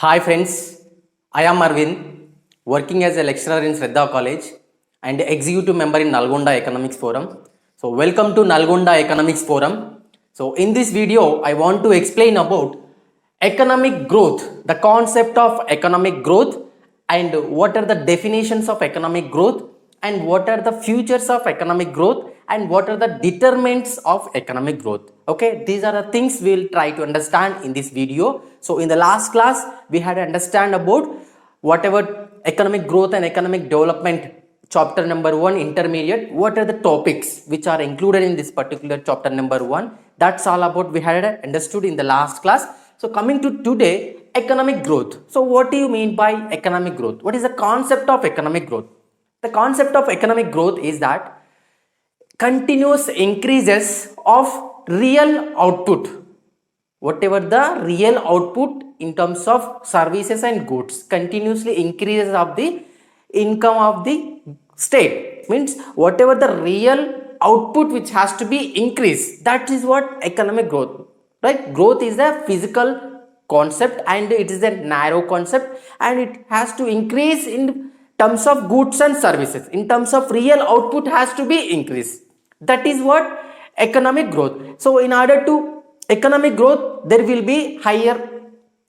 Hi friends, I am Arvind, working as a lecturer in Shraddha College and executive member in Nalgonda Economics Forum. So welcome to Nalgonda Economics Forum. So in this video, I want to explain about economic growth, the concept of economic growth and what are the definitions of economic growth and what are the futures of economic growth and what are the determinants of economic growth. Okay, these are the things we will try to understand in this video. So in the last class we had to understand about whatever economic growth and economic development chapter number 1 intermediate, what are the topics which are included in this particular chapter number 1. That's all about we had understood in the last class. So coming to today, economic growth. So what do you mean by economic growth? What is the concept of economic growth? The concept of economic growth is that continuous increases of real output, whatever the real output in terms of services and goods, continuously increases of the income of the state, means whatever the real output which has to be increased, that is what economic growth, right? Growth is a physical concept and it is a narrow concept and it has to increase in terms of goods and services, in terms of real output has to be increased. That is what economic growth. So in order to economic growth, there will be higher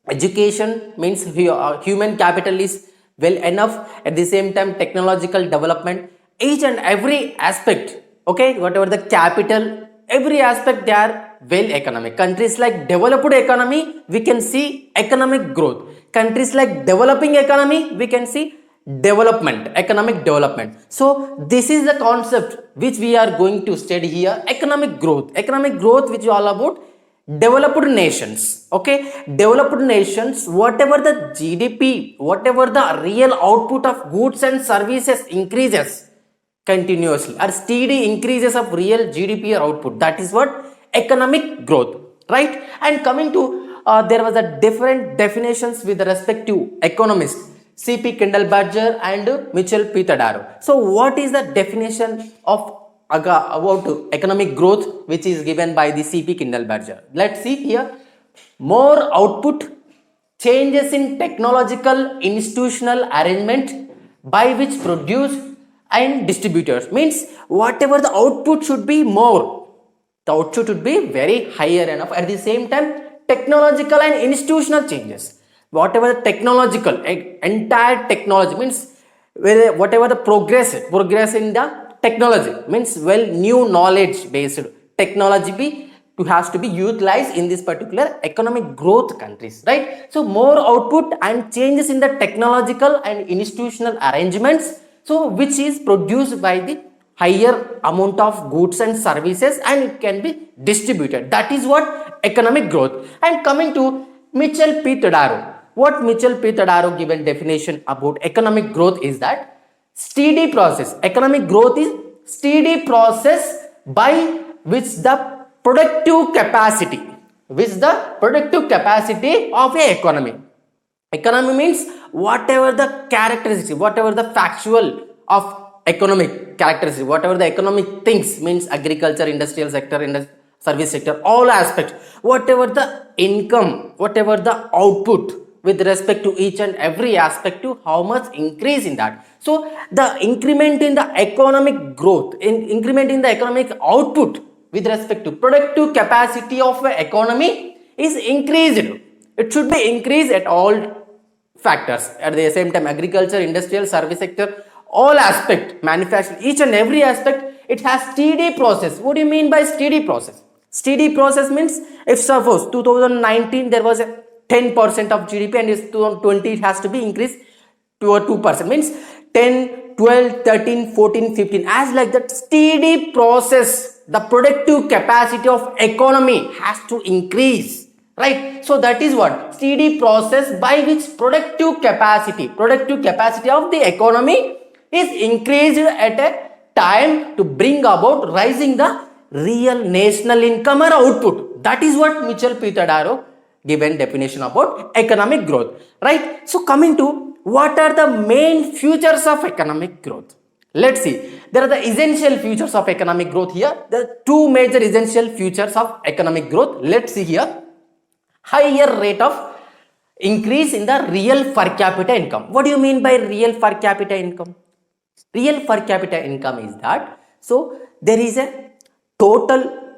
education, means human capital is well enough, at the same time technological development, each and every aspect, okay, whatever the capital, every aspect they are well economic. Countries like developed economy, we can see economic growth. Countries like developing economy, we can see development, economic development. So this is the concept which we are going to study here, economic growth. Economic growth which is all about developed nations, okay, developed nations, whatever the GDP, whatever the real output of goods and services increases continuously or steady increases of real GDP or output, that is what economic growth, right? And coming to there was a different definitions with respect to economists C.P. Kendall-Badger and Mitchell P. Tadaro. So what is the definition of about economic growth which is given by the C.P. Kendall-Badger? Let's see here. More output, changes in technological institutional arrangement by which produce and distributors, means whatever the output should be more, the output should be very higher enough. At the same time, technological and institutional changes, whatever the technological, entire technology, means whatever the progress in the technology, means well new knowledge based technology has to be utilized in this particular economic growth countries, right? So more output and changes in the technological and institutional arrangements, so which is produced by the higher amount of goods and services and it can be distributed, that is what economic growth. And coming to Mitchell P. Tadaro, what Mitchell P. Tadaro given definition about economic growth is that steady process. Economic growth is steady process by which the productive capacity, of a economy. Economy means whatever the characteristics, whatever the factual of economic characteristics, whatever the economic things, means agriculture, industrial sector, service sector, all aspects, whatever the income, whatever the output with respect to each and every aspect to how much increase in that. So the increment in the economic growth, increment in the economic output with respect to productive capacity of an economy is increased. It should be increased at all factors. At the same time, agriculture, industrial, service sector, all aspect, manufacturing, each and every aspect, it has steady process. What do you mean by steady process? Steady process means if suppose 2019 there was a 10% of GDP and in 2020 it has to be increased to a 2%, means 10, 12, 13, 14, 15, as like that steady process, the productive capacity of economy has to increase, right? So that is what steady process by which productive capacity of the economy is increased at a time to bring about rising the real national income or output. That is what Mitchell P. Tadaro given definition about economic growth, right? So coming to what are the main features of economic growth? Let's see. There are the essential features of economic growth here. There are two major essential features of economic growth. Let's see here. Higher rate of increase in the real per capita income. What do you mean by real per capita income? Real per capita income is that, so there is a total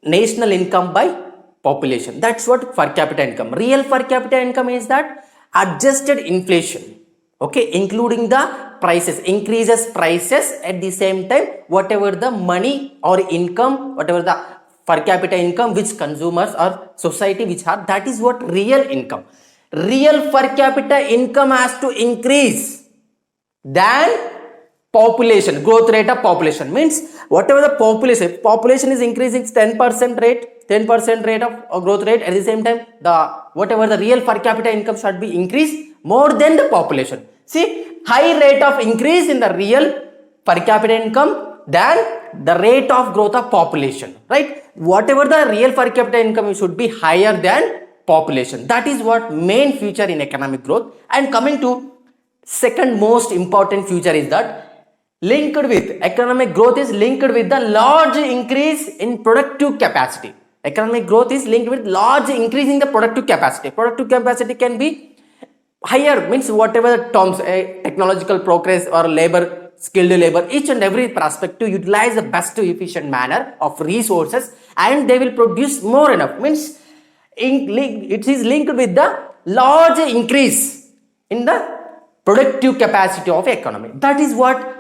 national income by population. That's what per capita income. Real per capita income is that adjusted inflation, okay, including the prices, increases prices at the same time, whatever the money or income, whatever the per capita income which consumers or society which have, that is what real income. Real per capita income has to increase than population, growth rate of population. Means whatever the population is increasing 10% rate, 10% rate of growth rate, at the same time the whatever the real per capita income should be increased more than the population. See, high rate of increase in the real per capita income than the rate of growth of population, right? Whatever the real per capita income should be higher than population. That is what main feature in economic growth. And coming to second most important feature is that linked with economic growth is linked with the large increase in productive capacity. Economic growth is linked with large increase in the productive capacity. Productive capacity can be higher, means whatever the terms, technological progress or labor, skilled labor, each and every prospect to utilize the best efficient manner of resources, and they will produce more enough, means it is linked with the large increase in the productive capacity of economy. That is what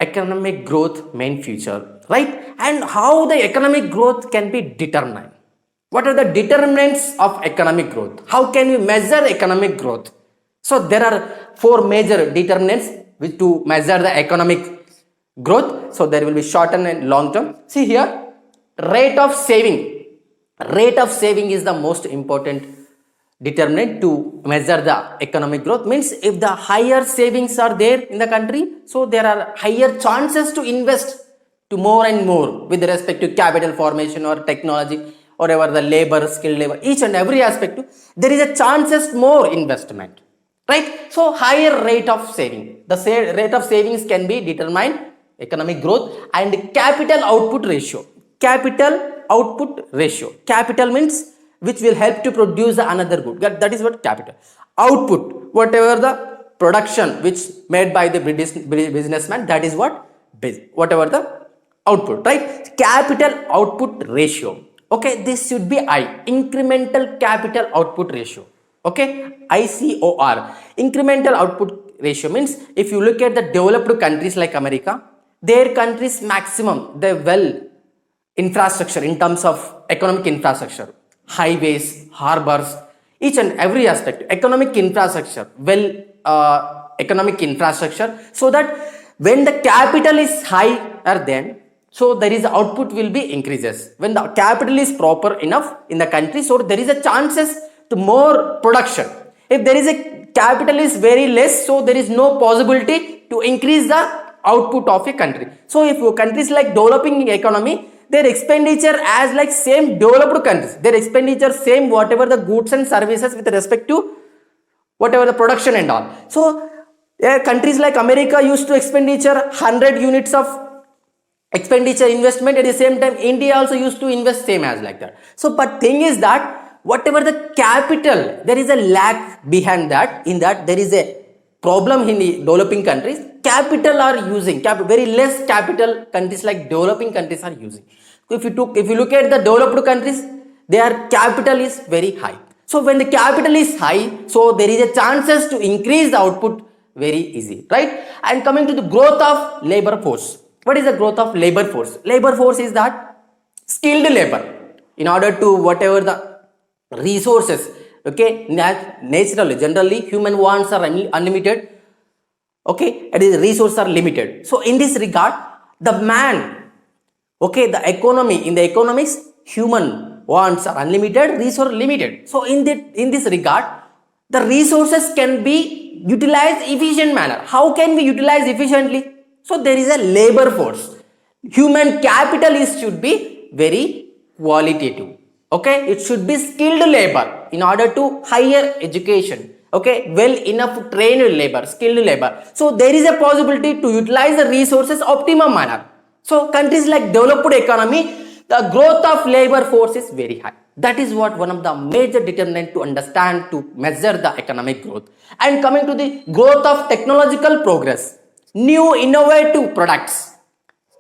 economic growth main feature, right? And how the economic growth can be determined. What are the determinants of economic growth? How can we measure economic growth? So there are four major determinants which to measure the economic growth. So there will be short term and long term. See here, rate of saving. Rate of saving is the most important determinant to measure the economic growth. Means if the higher savings are there in the country, so there are higher chances to invest to more and more with respect to capital formation or technology or whatever the labor, skilled labor, each and every aspect, there is a chances more investment, right? So higher rate of saving, the rate of savings can be determined economic growth. And capital output ratio. Capital output ratio. Capital means which will help to produce another good. That is what capital. Output, whatever the production which made by the businessman, that is what whatever the output, right? Capital output ratio. Okay, this should be I, incremental capital output ratio. Okay, ICOR. Incremental output ratio means if you look at the developed countries like America, their countries maximum the well infrastructure in terms of economic infrastructure, highways, harbors, each and every aspect, economic infrastructure, economic infrastructure, so that when the capital is higher then, so there is output will be increases. When the capital is proper enough in the country, so there is a chances to more production. If there is a capital is very less, so there is no possibility to increase the output of a country. So if countries like developing economy, their expenditure as like same developed countries, their expenditure same whatever the goods and services with respect to whatever the production and all. So countries like America used to expenditure 100 units of expenditure investment, at the same time India also used to invest same as like that. So but thing is that whatever the capital, there is a lack behind that, in that there is a problem in the developing countries. Capital are using very less capital countries like developing countries are using. If you look at the developed countries, their capital is very high. So when the capital is high, so there is a chances to increase the output very easy, right? And coming to the growth of labor force. What is the growth of labor force? Labor force is that skilled labor. In order to whatever the resources, okay, naturally, generally human wants are unlimited, okay, and the resources are limited. So in this regard, the man, okay, the economy, in the economics, human wants are unlimited, resource limited. So in this regard, the resources can be utilized efficient manner. How can we utilize efficiently? So there is a labor force. Human capital should be very qualitative. Okay, it should be skilled labor in order to higher education. Okay, well enough trained labor, skilled labor. So there is a possibility to utilize the resources optimum manner. So countries like developed economy, the growth of labor force is very high. That is what one of the major determinant to understand to measure the economic growth. And coming to the growth of technological progress, new innovative products.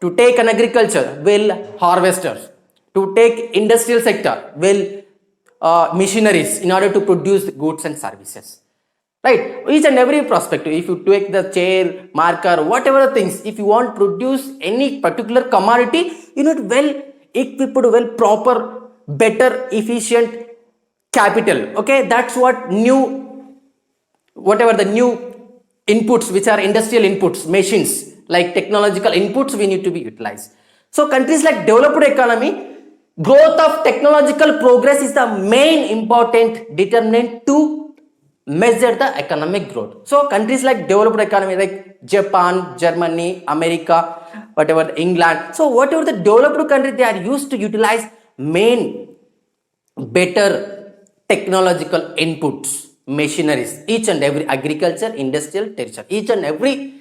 To take an agriculture, will harvesters. To take industrial sector, will machineries in order to produce goods and services. Right, each and every perspective. If you take the chair, marker, whatever the things, if you want to produce any particular commodity, you need well equipped, well proper, better, efficient capital. Okay, that's what new, whatever the new inputs, which are industrial inputs, machines, like technological inputs, we need to be utilized. So countries like developed economy, growth of technological progress is the main important determinant to measure the economic growth. So countries like developed economy like Japan, Germany, America, whatever, England. So whatever the developed country, they are used to utilize main better technological inputs, machineries, each and every agriculture, industrial, tertiary, each and every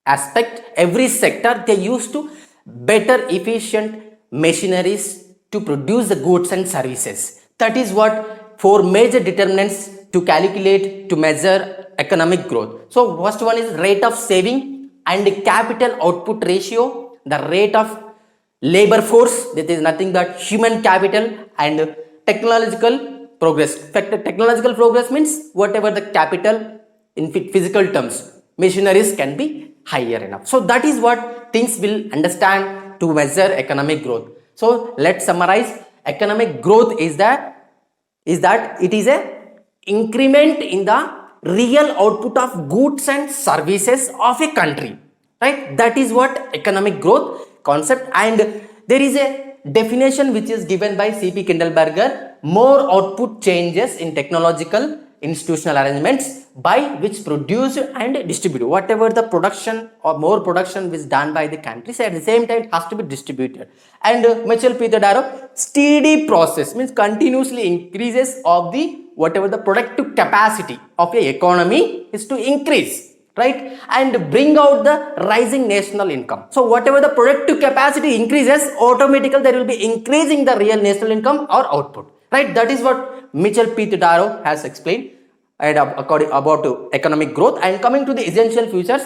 aspect, every sector, they used to better efficient machineries to produce the goods and services. That is what four major determinants to calculate, to measure economic growth. So first one is rate of saving and capital output ratio, the rate of labor force, that is nothing but human capital, and technological progress. Technological progress means whatever the capital in physical terms, machineries can be higher enough. So that is what things will understand to measure economic growth. So let's summarize. Economic growth is that it is a increment in the real output of goods and services of a country, right? That is what economic growth concept. And there is a definition which is given by C.P. Kindleberger: more output changes in technological institutional arrangements by which produce and distribute. Whatever the production or more production is done by the countries, at the same time it has to be distributed. And Mitchell Peter Darrow, steady process means continuously increases of the whatever the productive capacity of a economy is to increase, right, and bring out the rising national income. So whatever the productive capacity increases, automatically there will be increasing the real national income or output, right? That is what Mitchell Peter Darrow has explained and according about economic growth. And coming to the essential features,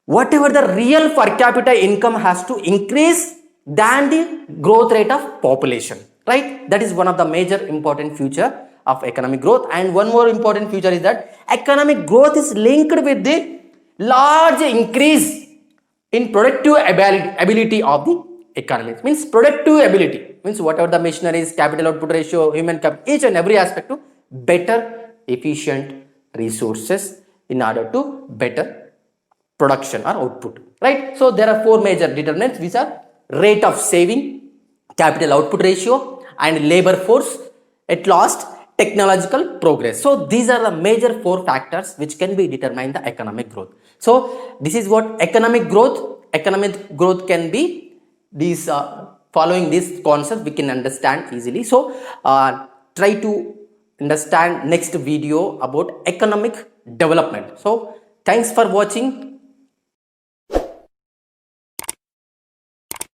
whatever the real per capita income has to increase than the growth rate of population, right? That is one of the major important feature of economic growth. And one more important feature is that economic growth is linked with the large increase in productive ability of the economy. It means productive ability means whatever the machineries, capital output ratio, human capital, each and every aspect to better efficient resources in order to better production or output, right? So there are four major determinants, which are rate of saving, capital output ratio, and labor force, at last technological progress. So these are the major four factors which can be determine the economic growth. So this is what economic growth can be these following this concept we can understand easily. So try to understand next video about economic development. So thanks for watching.